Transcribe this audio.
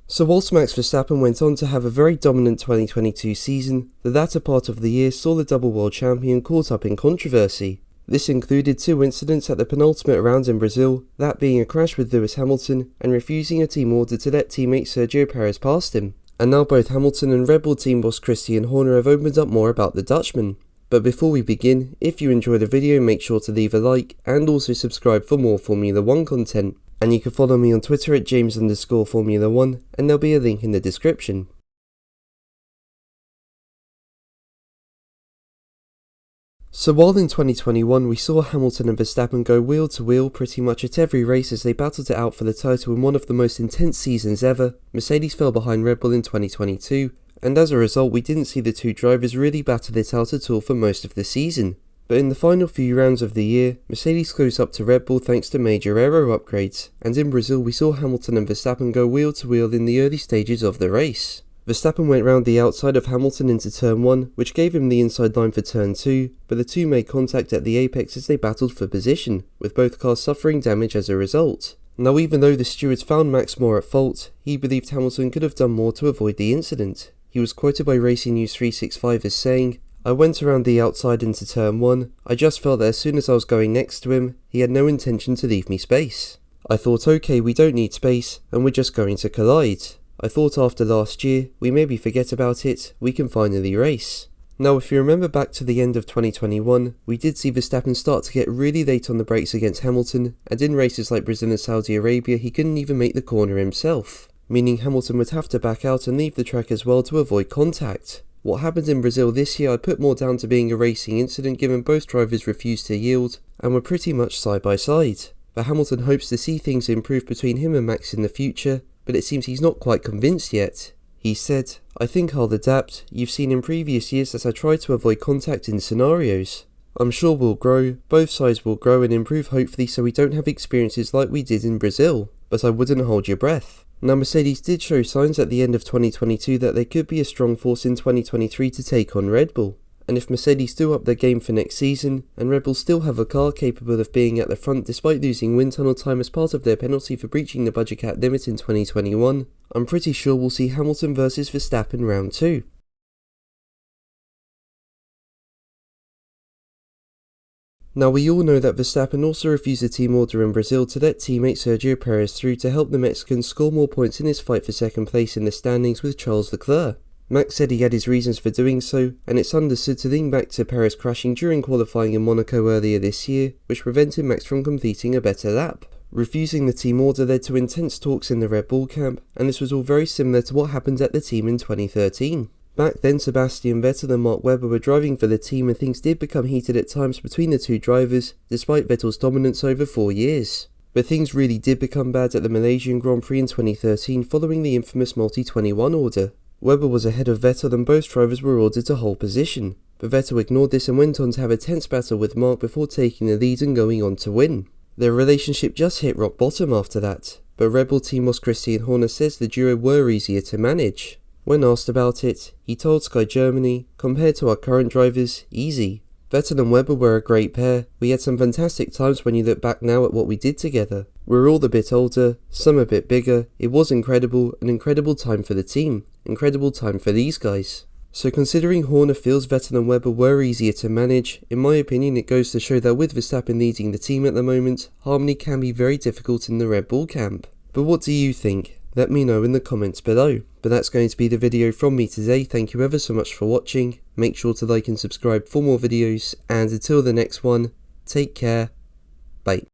So whilst Max Verstappen went on to have a very dominant 2022 season, the latter part of the year saw the double world champion caught up in controversy. This included two incidents at the penultimate round in Brazil, that being a crash with Lewis Hamilton and refusing a team order to let teammate Sergio Perez past him. And now both Hamilton and Red Bull team boss Christian Horner have opened up more about the Dutchman. But before we begin, if you enjoyed the video, make sure to leave a like and also subscribe for more Formula 1 content. And you can follow me on Twitter at James_Formula1 and there'll be a link in the description. So while in 2021 we saw Hamilton and Verstappen go wheel to wheel pretty much at every race as they battled it out for the title in one of the most intense seasons ever, Mercedes fell behind Red Bull in 2022, and as a result we didn't see the two drivers really battle it out at all for most of the season. But in the final few rounds of the year, Mercedes closed up to Red Bull thanks to major aero upgrades, and in Brazil we saw Hamilton and Verstappen go wheel to wheel in the early stages of the race. Verstappen went round the outside of Hamilton into turn 1, which gave him the inside line for turn 2, but the two made contact at the apex as they battled for position, with both cars suffering damage as a result. Now even though the stewards found Max more at fault, he believed Hamilton could have done more to avoid the incident. He was quoted by Racing News 365 as saying, "I went around the outside into turn 1, I just felt that as soon as I was going next to him, he had no intention to leave me space. I thought okay, we don't need space, and we're just going to collide. I thought after last year, we maybe forget about it, we can finally race." Now if you remember back to the end of 2021, we did see Verstappen start to get really late on the brakes against Hamilton, and in races like Brazil and Saudi Arabia he couldn't even make the corner himself, meaning Hamilton would have to back out and leave the track as well to avoid contact. What happened in Brazil this year I'd put more down to being a racing incident given both drivers refused to yield and were pretty much side by side. But Hamilton hopes to see things improve between him and Max in the future, but it seems he's not quite convinced yet. He said, "I think I'll adapt. You've seen in previous years that I try to avoid contact in scenarios. I'm sure we'll grow, both sides will grow and improve hopefully so we don't have experiences like we did in Brazil, but I wouldn't hold your breath." Now Mercedes did show signs at the end of 2022 that they could be a strong force in 2023 to take on Red Bull. And if Mercedes do up their game for next season, and Red Bull still have a car capable of being at the front despite losing wind tunnel time as part of their penalty for breaching the budget cap limit in 2021, I'm pretty sure we'll see Hamilton versus Verstappen round 2. Now we all know that Verstappen also refused a team order in Brazil to let teammate Sergio Perez through to help the Mexican score more points in his fight for second place in the standings with Charles Leclerc. Max said he had his reasons for doing so, and it's understood to link back to Perez crashing during qualifying in Monaco earlier this year, which prevented Max from completing a better lap. Refusing the team order led to intense talks in the Red Bull camp, and this was all very similar to what happened at the team in 2013. Back then Sebastian Vettel and Mark Webber were driving for the team and things did become heated at times between the two drivers, despite Vettel's dominance over 4 years. But things really did become bad at the Malaysian Grand Prix in 2013 following the infamous Multi-21 order. Webber was ahead of Vettel and both drivers were ordered to hold position, but Vettel ignored this and went on to have a tense battle with Mark before taking the lead and going on to win. Their relationship just hit rock bottom after that, but Red Bull team boss Christian Horner says the duo were easier to manage. When asked about it, he told Sky Germany, "Compared to our current drivers, easy. Vettel and Webber were a great pair. We had some fantastic times when you look back now at what we did together. We're all a bit older, some a bit bigger. It was incredible, an incredible time for the team, incredible time for these guys." So considering Horner feels Vettel and Webber were easier to manage, in my opinion it goes to show that with Verstappen leading the team at the moment, harmony can be very difficult in the Red Bull camp. But what do you think? Let me know in the comments below. But that's going to be the video from me today. Thank you ever so much for watching. Make sure to like and subscribe for more videos, and until the next one, take care. Bye.